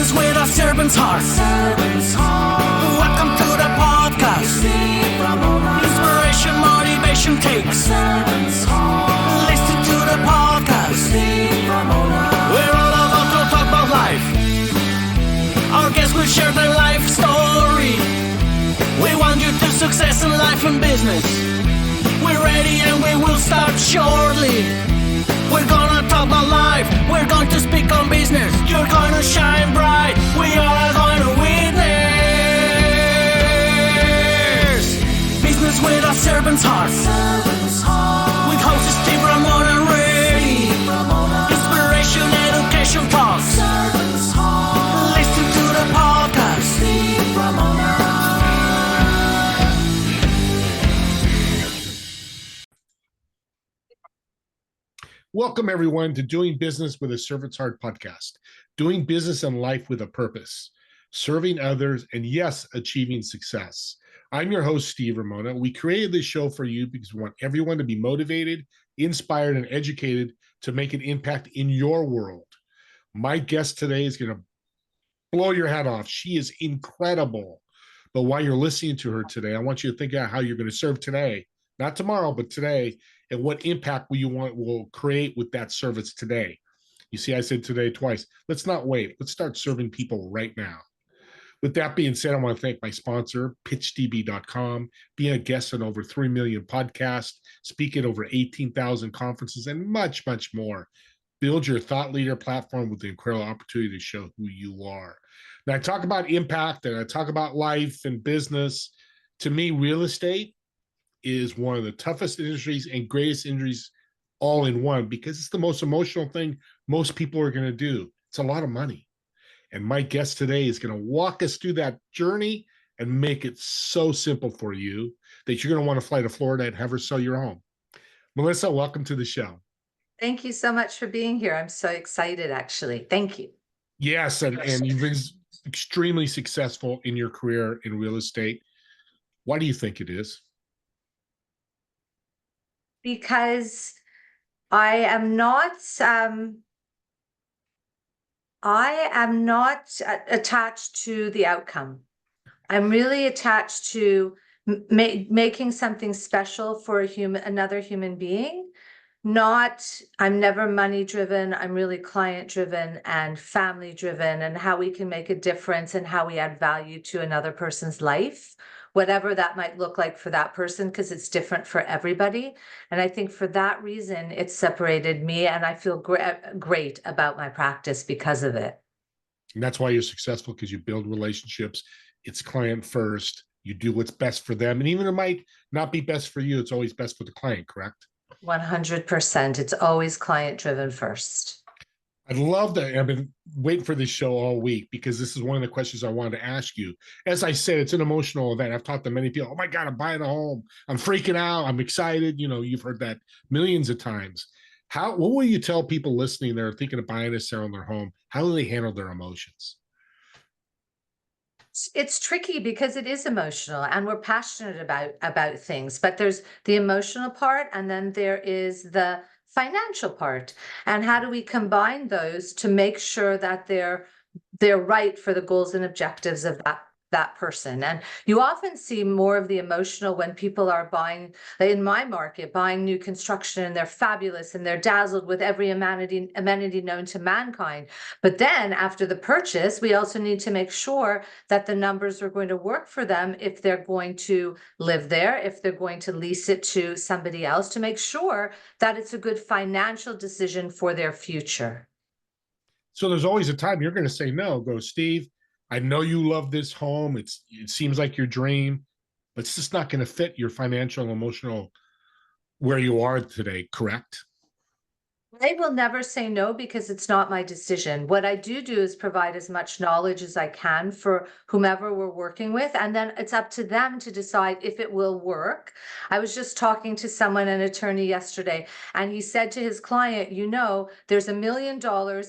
Business with a servant's heart. Welcome to the podcast. Inspiration, motivation takes. Listen to the podcast. We're all about to talk about life. Our guests will share their life story. We want you to success in life and business. We're ready and we will start shortly. We're gonna talk about life. We're going to speak on business. You're gonna shine bright. We are going to witness. Business with a servant's heart. With hosts Steve, Ramon, and Ray. Inspiration, education talks. Listen to the podcast. Welcome, everyone, to Doing Business with a Servant's Heart podcast. Doing business and life with a purpose, serving others, and yes, achieving success. I'm your host, Steve Ramona. We created this show for you because we want everyone to be motivated, inspired, and educated to make an impact in your world. My guest today is going to blow your head off. She is incredible. But while you're listening to her today, I want you to think about how you're going to serve today, not tomorrow, but today. And what impact will create with that service today. You see, I said today twice. Let's not wait. Let's start serving people right now. With that being said, I want to thank my sponsor, pitchdb.com, being a guest on over 3 million podcasts, speak at over 18,000 conferences, and much, much more. Build your thought leader platform with the incredible opportunity to show who you are. Now, I talk about impact and I talk about life and business. To me, real estate is one of the toughest industries and greatest industries all in one because it's the most emotional thing most people are going to do. It's a lot of money. And my guest today is going to walk us through that journey and make it so simple for you that you're going to want to fly to Florida and have her sell your home. Melissa, welcome to the show. Thank you so much for being here. I'm so excited, actually. Thank you. Yes, and you've been extremely successful in your career in real estate. Why do you think it is? Because I am not attached to the outcome. I'm really attached to making something special for another human being. I'm never money driven. I'm really client driven and family driven, and how we can make a difference and how we add value to another person's life, whatever that might look like for that person, because it's different for everybody. And I think for that reason, it's separated me, and I feel great about my practice because of it. And that's why you're successful, because you build relationships. It's client first. You do what's best for them. And even it might not be best for you, it's always best for the client, correct? 100%. It's always client driven first. I'd love that. I've been waiting for this show all week because this is one of the questions I wanted to ask you. As I said, it's an emotional event. I've talked to many people. Oh my God, I'm buying a home. I'm freaking out. I'm excited. You know, you've heard that millions of times. What will you tell people listening that are thinking of buying or selling their home? How do they handle their emotions? It's tricky because it is emotional and we're passionate about things, but there's the emotional part and then there is the financial part. And how do we combine those to make sure that they're right for the goals and objectives of that person? And you often see more of the emotional when people are buying, in my market, buying new construction, and they're fabulous and they're dazzled with every amenity known to mankind. But then after the purchase, we also need to make sure that the numbers are going to work for them if they're going to live there, if they're going to lease it to somebody else, to make sure that it's a good financial decision for their future. So there's always a time you're going to say no. Go, Steve, I know you love this home. It seems like your dream, but it's just not going to fit your financial and emotional where you are today, correct? I will never say no because it's not my decision. What I do is provide as much knowledge as I can for whomever we're working with, and then it's up to them to decide if it will work. I was just talking to someone, an attorney yesterday, and he said to his client, you know, there's $1 million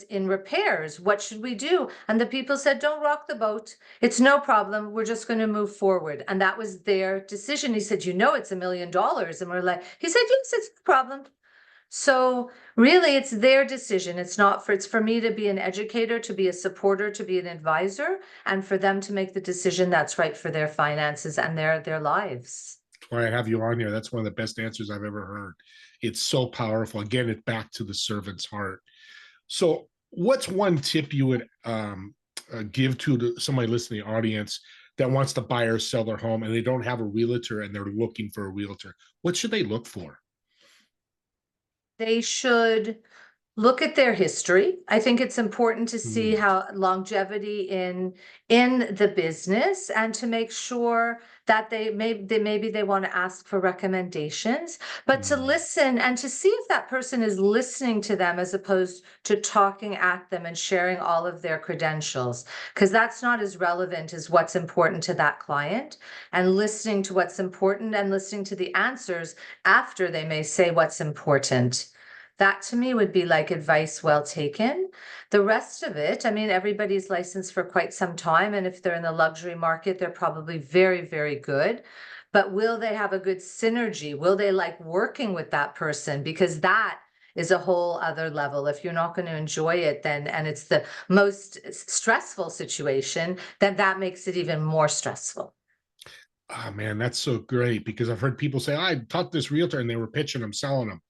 in repairs. What should we do? And the people said, don't rock the boat. It's no problem. We're just going to move forward. And that was their decision. He said, you know, it's $1 million. And we're like, he said, yes, it's no problem. So really it's their decision. It's for me to be an educator, to be a supporter, to be an advisor, and for them to make the decision that's right for their finances and their lives. That's why I have you on here. That's one of the best answers I've ever heard. It's so powerful. Again, it back to the servant's heart. So what's one tip you would give to somebody listening to the audience that wants to buy or sell their home and they don't have a realtor and they're looking for a realtor? What should they look for? They should look at their history. I think it's important to see how longevity in the business, and to make sure that maybe they want to ask for recommendations, but to listen and to see if that person is listening to them as opposed to talking at them and sharing all of their credentials, because that's not as relevant as what's important to that client, and listening to what's important and listening to the answers after they may say what's important. That to me would be like advice well taken. The rest of it, I mean, everybody's licensed for quite some time, and if they're in the luxury market, they're probably very, very good. But will they have a good synergy? Will they like working with that person? Because that is a whole other level. If you're not going to enjoy it, then, and it's the most stressful situation, then that makes it even more stressful. Oh man, that's so great, because I've heard people say, I talked to this realtor and they were pitching them, selling them.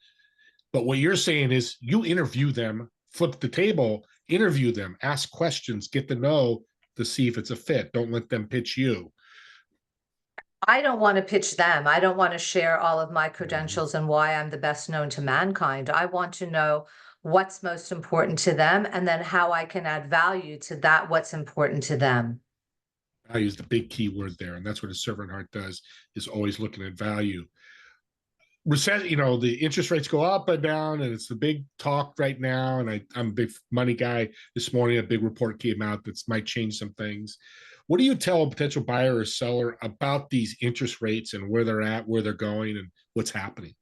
But what you're saying is you interview them, flip the table, interview them, ask questions, get to know to see if it's a fit. Don't let them pitch you. I don't want to pitch them. I don't want to share all of my credentials and why I'm the best known to mankind. I want to know what's most important to them, and then how I can add value to that, what's important to them. Value is the big key word there. And that's what a servant heart does, is always looking at value. The interest rates go up and down, and it's the big talk right now. And I'm a big money guy. This morning, a big report came out that might change some things. What do you tell a potential buyer or seller about these interest rates and where they're at, where they're going, and what's happening?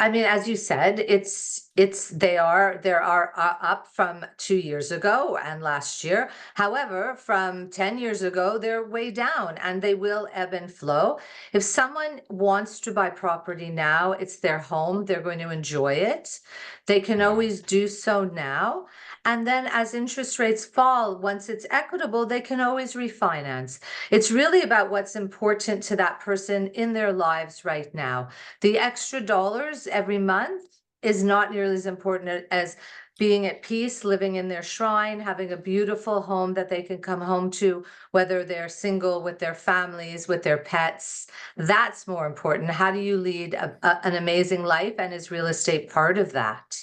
I mean, as you said, they are up from 2 years ago and last year. However, from 10 years ago, they're way down, and they will ebb and flow. If someone wants to buy property now, it's their home, they're going to enjoy it. They can always do so now. And then as interest rates fall, once it's equitable, they can always refinance. It's really about what's important to that person in their lives right now. The extra dollars every month is not nearly as important as being at peace, living in their shrine, having a beautiful home that they can come home to, whether they're single, with their families, with their pets. That's more important. How do you lead an amazing life, and is real estate part of that?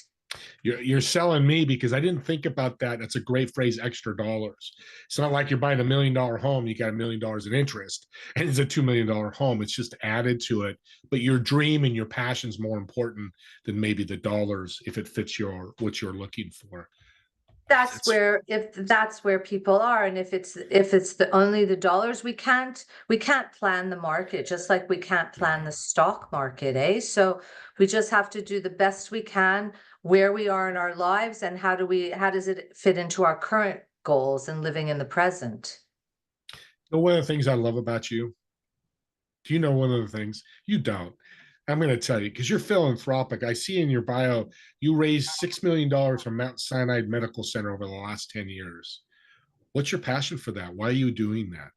You're selling me, because I didn't think about that. That's a great phrase, extra dollars. It's not like you're buying $1 million home, you got $1 million in interest, and it's a $2 million home. It's just added to it. But your dream and your passion is more important than maybe the dollars, if it fits what you're looking for. If that's where people are, and if it's the only the dollars, we can't plan the market, just like we can't plan the stock market, eh? So we just have to do the best we can where we are in our lives, and how does it fit into our current goals and living in the present. One of the things I love about you, do you know one of the things? You don't. I'm going to tell you, because you're philanthropic. I see in your bio, you raised $6 million from Mount Sinai Medical Center over the last 10 years. What's your passion for that? Why are you doing that?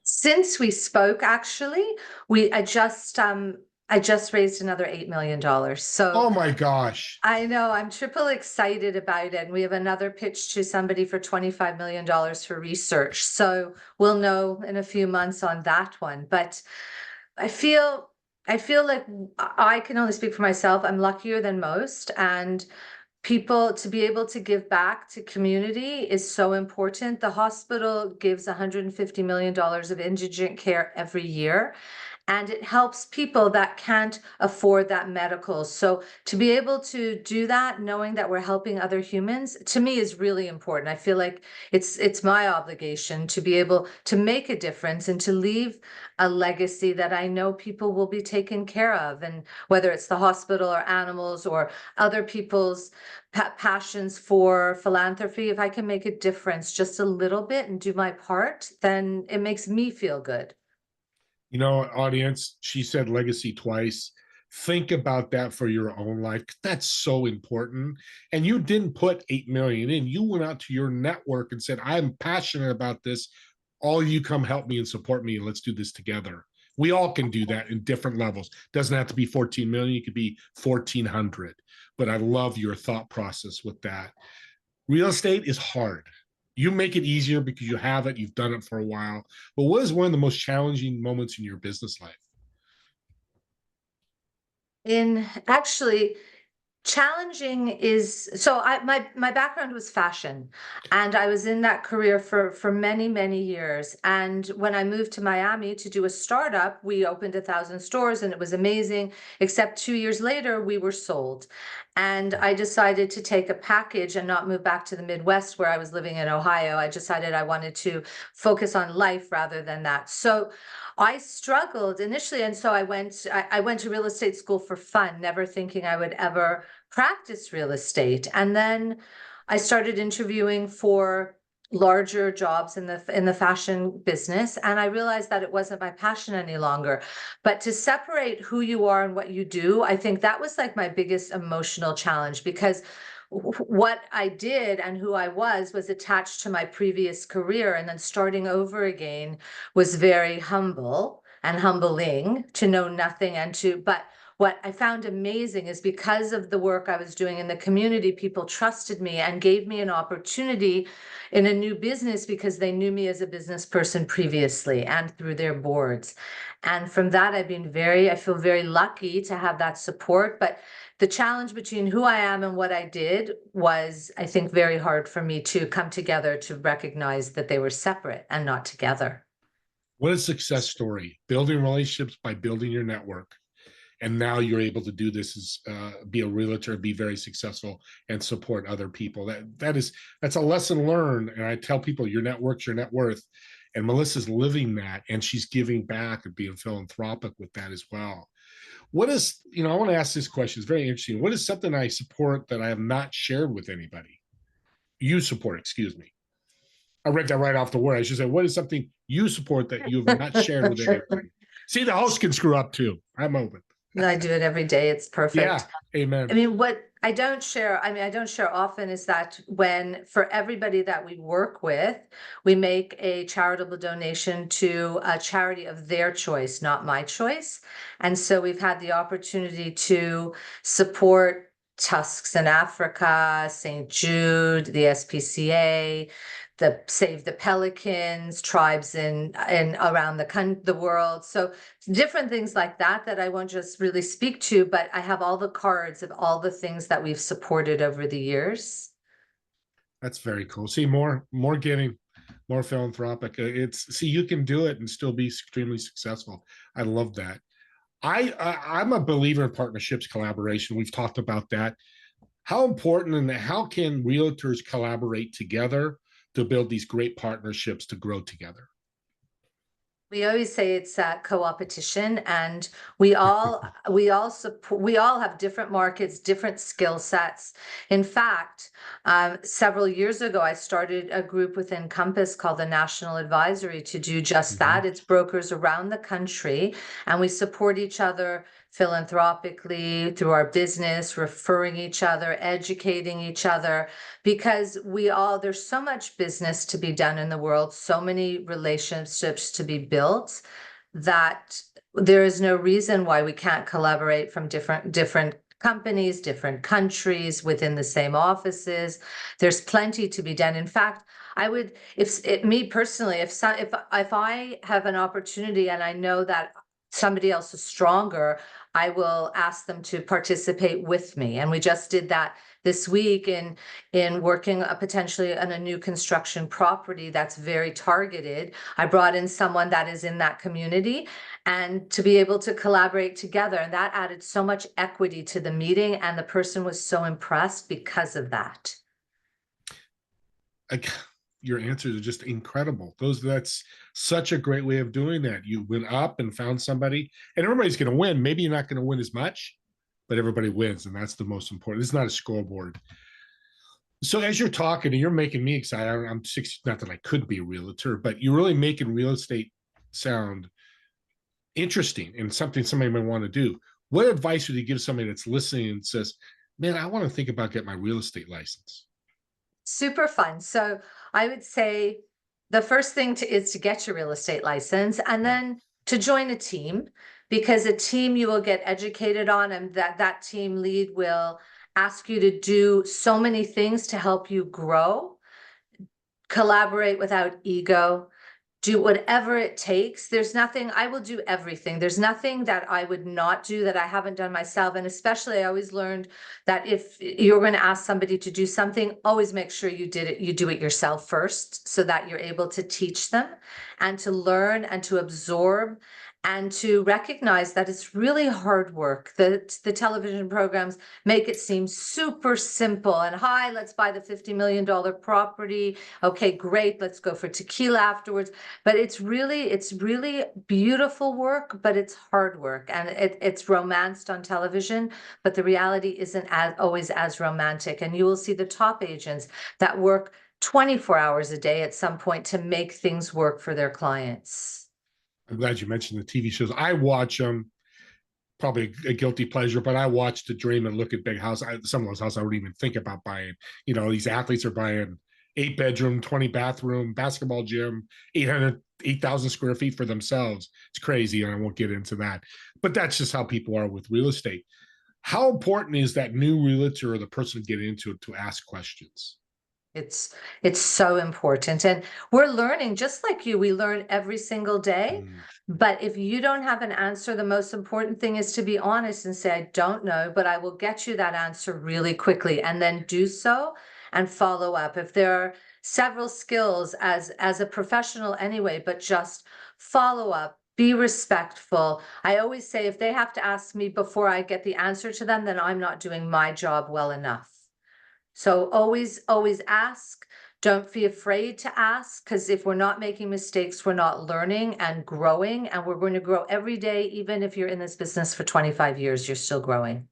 Since we spoke, actually, I just raised another $8 million. So, oh my gosh. I know, I'm triple excited about it. And we have another pitch to somebody for $25 million for research. So we'll know in a few months on that one. But I feel like I can only speak for myself. I'm luckier than most, and people to be able to give back to community is so important. The hospital gives $150 million of indigent care every year, and it helps people that can't afford that medical. So to be able to do that, knowing that we're helping other humans, to me is really important. I feel like it's my obligation to be able to make a difference and to leave a legacy that I know people will be taken care of. And whether it's the hospital or animals or other people's passions for philanthropy, if I can make a difference just a little bit and do my part, then it makes me feel good. Audience, she said legacy twice. think about that for your own life. That's so important. And you didn't put 8 million in. You went out to your network and said, I'm passionate about this. All you come help me and support me, and let's do this together. We all can do that in different levels. Doesn't have to be 14 million. It could be 1,400. But I love your thought process with that. Real estate is hard. You make it easier because you have it. You've done it for a while. But what is one of the most challenging moments in your business life? In actually, challenging is so my background was fashion, and I was in that career for many years. And when I moved to Miami to do a startup, we opened 1,000 stores and it was amazing, except 2 years later we were sold. And I decided to take a package and not move back to the Midwest where I was living in Ohio. I decided I wanted to focus on life rather than that. So I struggled initially, and so I went to real estate school for fun, never thinking I would ever practice real estate. And then I started interviewing for larger jobs in the fashion business, and I realized that it wasn't my passion any longer. But to separate who you are and what you do, I think that was like my biggest emotional challenge, because what I did and who I was attached to my previous career, and then starting over again was very humble and humbling to know nothing and to, but what I found amazing is because of the work I was doing in the community, people trusted me and gave me an opportunity in a new business because they knew me as a business person previously and through their boards. And from that, I feel very lucky to have that support. But the challenge between who I am and what I did was, I think, very hard for me to come together to recognize that they were separate and not together. What a success story. Building relationships by building your network. And now you're able to do this as be a realtor, be very successful, and support other people. That's a lesson learned. And I tell people, your network's your net worth. And Melissa's living that, and she's giving back and being philanthropic with that as well. What is, I want to ask this question. It's very interesting. What is something I support that I have not shared with anybody? You support, excuse me. I read that right off the word. I should say, what is something you support that you have not shared with anybody? See, the host can screw up too. I'm open. I do it every day. It's perfect. Yeah, amen. I mean, what I don't share often is that when, for everybody that we work with, we make a charitable donation to a charity of their choice, not my choice. And so we've had the opportunity to support Tusks in Africa, St. Jude, the SPCA, the Save the Pelicans, tribes in around the world. So different things like that I won't just really speak to, but I have all the cards of all the things that we've supported over the years. That's very cool. See, more getting, more philanthropic. See, you can do it and still be extremely successful. I love that. I'm a believer in partnerships, collaboration. We've talked about that. How important and how can realtors collaborate together to build these great partnerships to grow together? We always say it's a co-opetition, and we all have different markets, different skill sets. In fact, several years ago, I started a group within Compass called the National Advisory to do just that. It's brokers around the country, and we support each other philanthropically through our business, referring each other, educating each other, because there's so much business to be done in the world, so many relationships to be built, that there is no reason why we can't collaborate from different companies, different countries within the same offices. There's plenty to be done. In fact, me personally, if I have an opportunity and I know that somebody else is stronger, I will ask them to participate with me. And we just did that this week in working potentially on a new construction property that's very targeted. I brought in someone that is in that community, and to be able to collaborate together. And that added so much equity to the meeting, and the person was so impressed because of that. Your answers are just incredible. That's such a great way of doing that. You went up and found somebody, and everybody's going to win. Maybe you're not going to win as much, but everybody wins, and that's the most important. It's not a scoreboard. So as you're talking, and you're making me excited. I'm 60, not that I could be a realtor, but you're really making real estate sound interesting and something somebody might want to do. What advice would you give somebody that's listening and says, man, I want to think about getting my real estate license? Super fun. So I would say the first thing is to get your real estate license, and Yeah. then to join a team, because a team you will get educated on, and that team lead will ask you to do so many things to help you grow, collaborate without ego, do whatever it takes. There's nothing, I will do everything. There's nothing that I would not do that I haven't done myself. And especially, I always learned that if you're going to ask somebody to do something, always make sure you do it yourself first, so that you're able to teach them and to learn and to absorb and to recognize that it's really hard work. The television programs make it seem super simple and, hi, let's buy the $50 million property. Okay, great. Let's go for tequila afterwards. But it's really beautiful work, but it's hard work, and it's romanced on television, but the reality isn't always as romantic. And you will see the top agents that work 24 hours a day at some point to make things work for their clients. I'm glad you mentioned the TV shows. I watch them, probably a guilty pleasure, but I watch to dream and look at big houses. Some of those houses I wouldn't even think about buying. These athletes are buying 8-bedroom, 20-bathroom, basketball gym, 8,000 square feet for themselves. It's crazy, and I won't get into that. But that's just how people are with real estate. How important is that new realtor or the person getting into it to ask questions? It's so important. And we're learning, just like you, we learn every single day. Mm. But if you don't have an answer, the most important thing is to be honest and say, I don't know, but I will get you that answer really quickly, and then do so and follow up. If there are several skills as a professional anyway, but just follow up, be respectful. I always say, if they have to ask me before I get the answer to them, then I'm not doing my job well enough. So always ask. Don't be afraid to ask, because if we're not making mistakes, we're not learning and growing, and we're going to grow every day. Even if you're in this business for 25 years, you're still growing.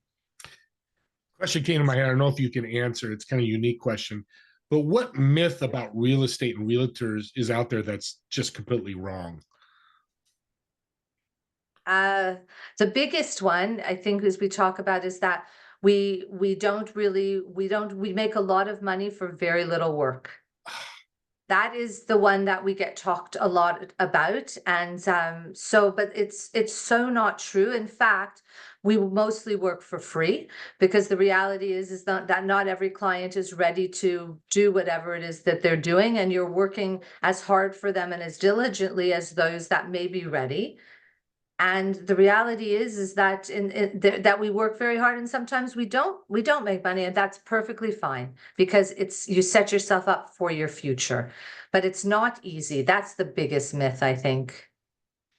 Question came to my head. I don't know if you can answer. It's kind of a unique question, but what myth about real estate and realtors is out there that's just completely wrong? The biggest one, I think, as we talk about, is that we make a lot of money for very little work. That is the one that we get talked a lot about. And but it's so not true. In fact, we mostly work for free, because the reality is that not every client is ready to do whatever it is that they're doing, and you're working as hard for them and as diligently as those that may be ready. And the reality is that that we work very hard, and sometimes we don't make money, and that's perfectly fine, because you set yourself up for your future. But it's not easy. That's the biggest myth, I think.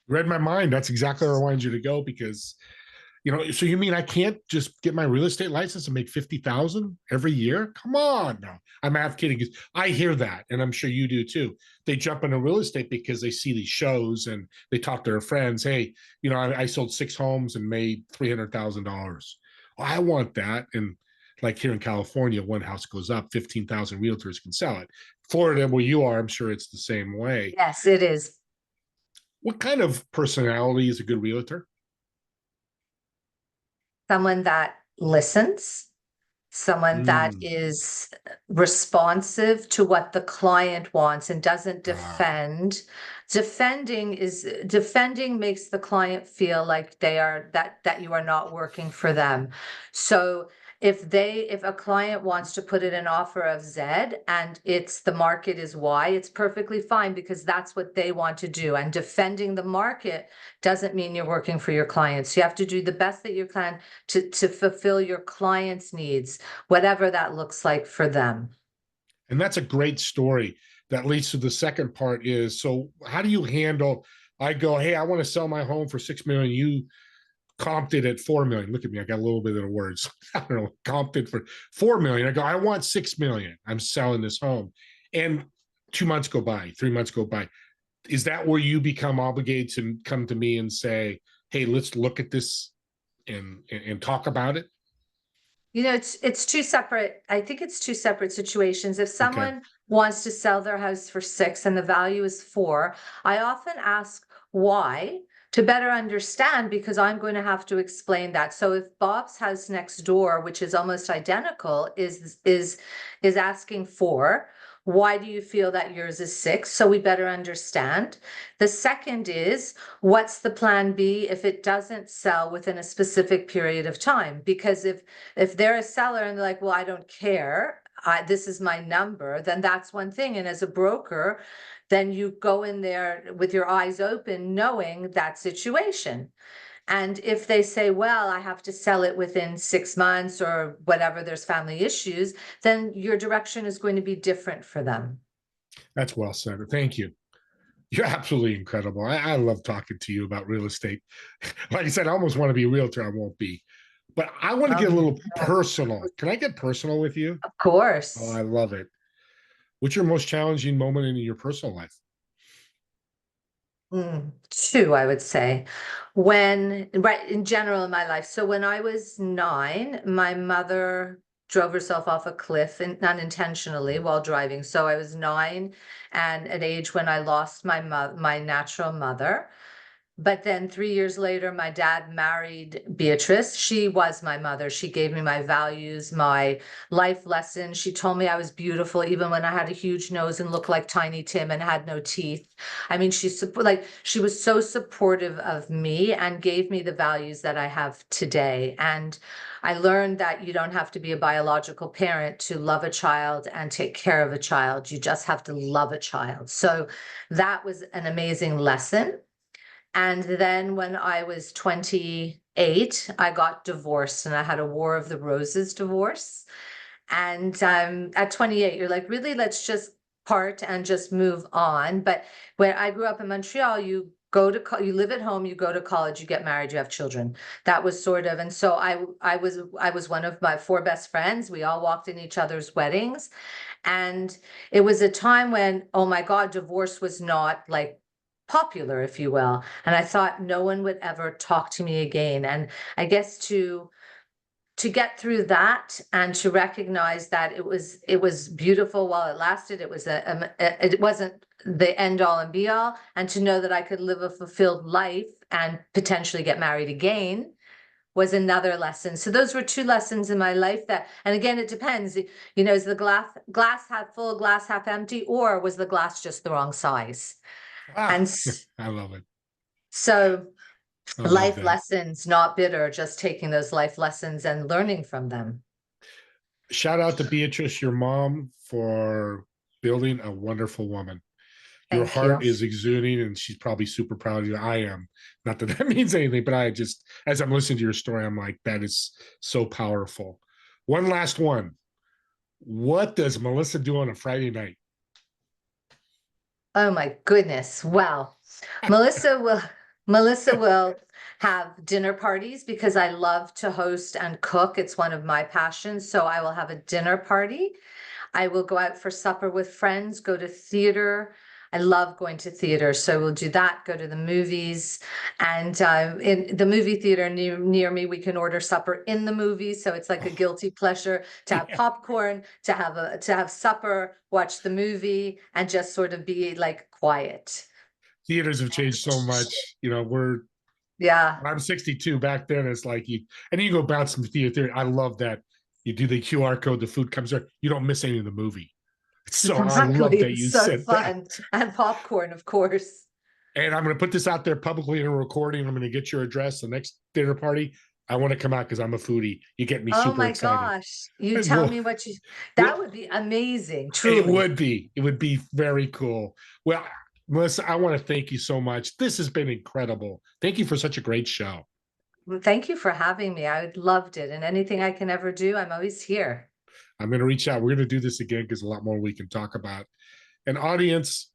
Read my mind. That's exactly where I wanted you to go, because so you mean I can't just get my real estate license and make 50,000 every year? Come on. No, I'm half kidding. I hear that, and I'm sure you do too. They jump into real estate because they see these shows and they talk to their friends. Hey, I sold 6 homes and made $300,000. Well, I want that. And like here in California, one house goes up, 15,000 realtors can sell it. Florida, where you are, I'm sure it's the same way. Yes, it is. What kind of personality is a good realtor? Someone that listens, someone that Mm. is responsive to what the client wants and doesn't defend. Defending makes the client feel like that you are not working for them. So if a client wants to put in an offer of Z and the market is Y, it's perfectly fine, because that's what they want to do. And defending the market doesn't mean you're working for your clients. You have to do the best that you can to fulfill your clients' needs, whatever that looks like for them. And that's a great story. That leads to the second part is, so how do you handle, I go, hey, I want to sell my home for 6 million. You comped it at 4 million. Look at me. I got a little bit of the words. I don't know, comped it for 4 million. I go, I want 6 million. I'm selling this home. And 2 months go by, 3 months go by. Is that where you become obligated to come to me and say, hey, let's look at this and talk about it? It's two separate, I think it's two separate situations. If someone wants to sell their house for 6 and the value is 4, I often ask why, to better understand, because I'm going to have to explain that. So if Bob's house next door, which is almost identical, is asking for, why do you feel that yours is 6? So we better understand. The second is, what's the plan B if it doesn't sell within a specific period of time? Because if they're a seller and they're like, well, I don't care, this is my number, then that's one thing. And as a broker, then you go in there with your eyes open, knowing that situation. And if they say, well, I have to sell it within 6 months or whatever, there's family issues, then your direction is going to be different for them. That's well said. Thank you. You're absolutely incredible. I love talking to you about real estate. Like I said, I almost want to be a realtor. I won't be. But I want to get a little personal. Can I get personal with you? Of course. Oh, I love it. What's your most challenging moment in your personal life? 2, I would say. Right, in general in my life. So when I was 9, my mother drove herself off a cliff unintentionally while driving. So I was 9, and at age when I lost my natural mother. But then 3 years later, my dad married Beatrice. She was my mother. She gave me my values, my life lessons. She told me I was beautiful, even when I had a huge nose and looked like Tiny Tim and had no teeth. I mean, she was so supportive of me and gave me the values that I have today. And I learned that you don't have to be a biological parent to love a child and take care of a child. You just have to love a child. So that was an amazing lesson. And then when I was 28, I got divorced, and I had a War of the Roses divorce. And at 28, you're like, really, let's just part and just move on. But when I grew up in Montreal, you live at home, you go to college, you get married, you have children. That was sort of, and so I was one of my 4 best friends. We all walked in each other's weddings. And it was a time when, oh my God, divorce was not like popular, if you will. And I thought no one would ever talk to me again. And I guess to get through that and to recognize that it was beautiful while it lasted, it wasn't the end all and be all, and to know that I could live a fulfilled life and potentially get married again was another lesson. So those were 2 lessons in my life and again, it depends, is the glass half full, glass half empty, or was the glass just the wrong size? And I love it. So life lessons, not bitter, just taking those life lessons and learning from them. Shout out to Beatrice, your mom, for building a wonderful woman. Your heart is exuding, and she's probably super proud of you. I am. Not that that means anything, but I just, as I'm listening to your story, I'm like, that is so powerful. One last one. What does Melissa do on a Friday night? Oh my goodness. Well, Melissa will have dinner parties because I love to host and cook. It's one of my passions. So I will have a dinner party. I will go out for supper with friends, go to theater. I love going to theater. So we'll do that, go to the movies. And in the movie theater near me, we can order supper in the movie. So it's like a guilty pleasure to have popcorn, to have supper, watch the movie, and just sort of be like quiet. Theaters have changed so much. I'm 62. Back then, it's like you go bounce some theater. I love that. You do the QR code, the food comes there. You don't miss any of the movie. So exactly. I love that you said fun. That. And popcorn, of course. And I'm going to put this out there publicly in a recording. I'm going to get your address. The next dinner party, I want to come out because I'm a foodie. You get me super excited. Oh my gosh. You tell me what that would be amazing. Truly. It would be. It would be very cool. Well, Melissa, I want to thank you so much. This has been incredible. Thank you for such a great show. Well, thank you for having me. I loved it. And anything I can ever do, I'm always here. I'm going to reach out. We're going to do this again because a lot more we can talk about. And audience,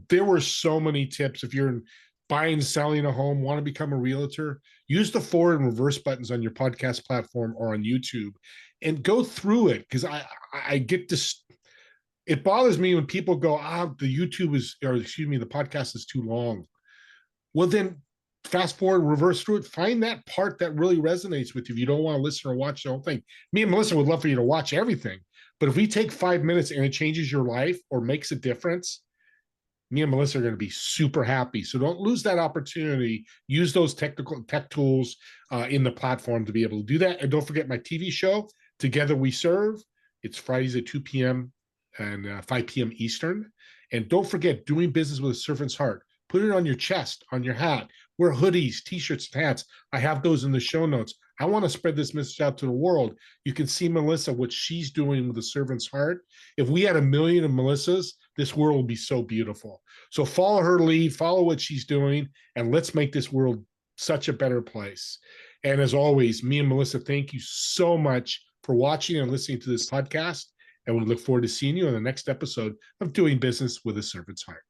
there were so many tips. If you're buying, selling a home, want to become a realtor, use the forward and reverse buttons on your podcast platform or on YouTube and go through it. Because I get this. It bothers me when people go, the podcast is too long. Well, then fast forward, reverse through it, find that part that really resonates with you. If you don't want to listen or watch the whole thing, me and Melissa would love for you to watch everything. But if we take 5 minutes and it changes your life or makes a difference, me and Melissa are going to be super happy. So don't lose that opportunity. Use those tech tools in the platform to be able to do that. And don't forget my TV show, Together We Serve. It's Fridays at 2 p.m. and 5 p.m. Eastern. And don't forget, doing business with a servant's heart. Put it on your chest, on your hat. Wear hoodies, t-shirts, and hats. I have those in the show notes. I want to spread this message out to the world. You can see Melissa, what she's doing with the servant's heart. If we had 1 million of Melissas, this world would be so beautiful. So follow her lead, follow what she's doing, and let's make this world such a better place. And as always, me and Melissa, thank you so much for watching and listening to this podcast. And we look forward to seeing you on the next episode of Doing Business with a Servant's Heart.